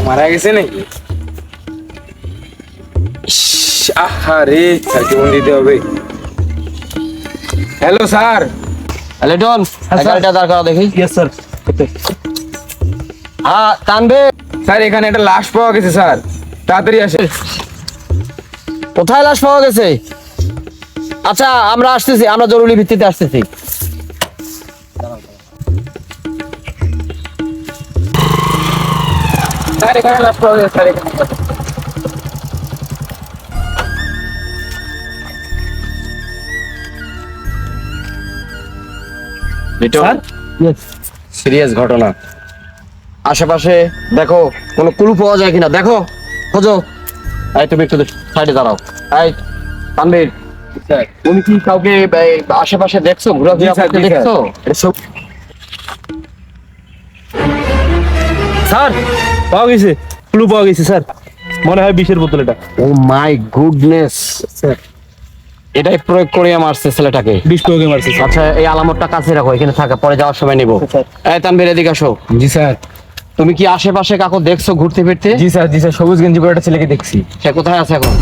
মারা গেছে নাকি? আহারে স্যারকে ফোন দিতে হবে। Hello sir. লিটন গাড়িটা দাঁড় করা দেখি। Yes sir. হ্যাঁ তানভীর, স্যার এখানে একটা লাশ পাওয়া গেছে স্যার, তাড়াতাড়ি আসে। কোথায় লাশ পাওয়া গেছে? আচ্ছা আমরা আসতেছি, আমরা জরুরি ভিত্তিতে আসতেছি। স্যার এখানে লাশ পাওয়া গেছে স্যার, এখানে। লিটন, সিরিয়াস ঘটনা। আশেপাশে দেখো কোনো ক্লু পাওয়া যায় কিনা, দেখো খোঁজো। এই তুমি একটু সাইডে দাঁড়াও। এই তানভীর, স্যার তুমি কি কাউকে আশেপাশে দেখছো, ঘোরাফেরা জি স্যার, করতে জি স্যার। দেখছো? স্যার পাওয়া গেছে, ক্লু পাওয়া গেছে স্যার, মনে হয় বিষের বোতল এটা। ও মাই গুডনেস, স্যার এটাই প্রয়োগ করে মারছে ছেলেটাকে। বিষ প্রয়োগে মারছে স্যার। আচ্ছা এই আলামতটা কাছে রাখো, এখানে থাকা, পরে যাওয়ার সময় নিবো। স্যার। এই তানভীর এদিকে আসো। জি স্যার। তুমি কি আশেপাশে কাকু দেখছো ঘুরতে ফিরতে? জি স্যার, জি স্যার, সবুজ গেঞ্জি পরে একটা ছেলেকে দেখছি। সে কোথায় আছে এখন?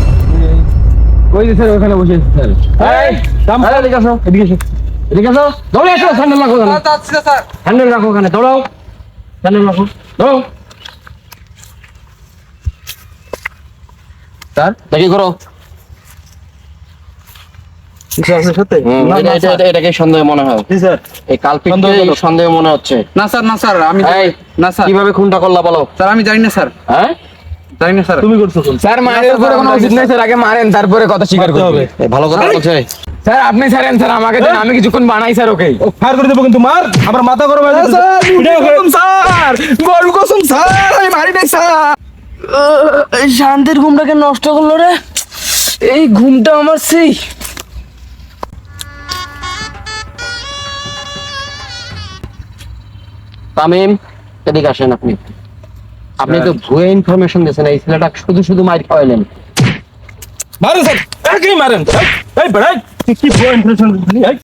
ওই যে স্যার ওখানে বসে আছে স্যার। এই এদিকে আসো, এদিকে আসো, এদিকে আসো, দৌড়ে আসো, স্যান্ডেল রাখো ওখানে, স্যান্ডেল রাখো ওখানে, দৌড়াও, স্যান্ডেল রাখো, দৌড়াও। স্যার দেখি করো। সত্যি? না, না, স্যার। এটাকে সন্দেহ মনে হয়, জি স্যার। এই কালপিটকে সন্দেহজনক। সন্দেহ মনে হচ্ছে। না স্যার, না স্যার, আমি এই, না স্যার, কিভাবে খুনটা করলা বলো? স্যার আমি জানি না স্যার, হ্যাঁ জানি না স্যার। তুমি করছো কোন? স্যার মারের উপরে কোনো উচিত নাই স্যার, আগে মারেন তারপরে কথা স্বীকার মারতে করতে হবে। হবে। এই ভালো কথা বলছে। স্যার আপনি ছাড়েন স্যার, আমাকে দেন, আমি কিছুক্ষণ বানাই স্যার ওকে। ও ফায়ার করে দেবো কিন্তু, মার, আমার মাথা গরম হয়ে যাচ্ছে। এটাও করে- স্যার গরু কসম স্যার, আমি মারি নাই স্যার। এই শান্তির ঘুমটাকে নষ্ট করলো রে, এই ঘুমটা আমার সেই। তামিম এদিকে আসেন। আপনি তো ভুয়া ইনফরমেশন দিয়েছেন, এই ছেলেটা শুধু শুধু মার খাওয়াইলেন। মারেন স্যার, একেই মারেন। এই বেড়াই, তুই কি বড় ইনফরমেশন দিলি? এই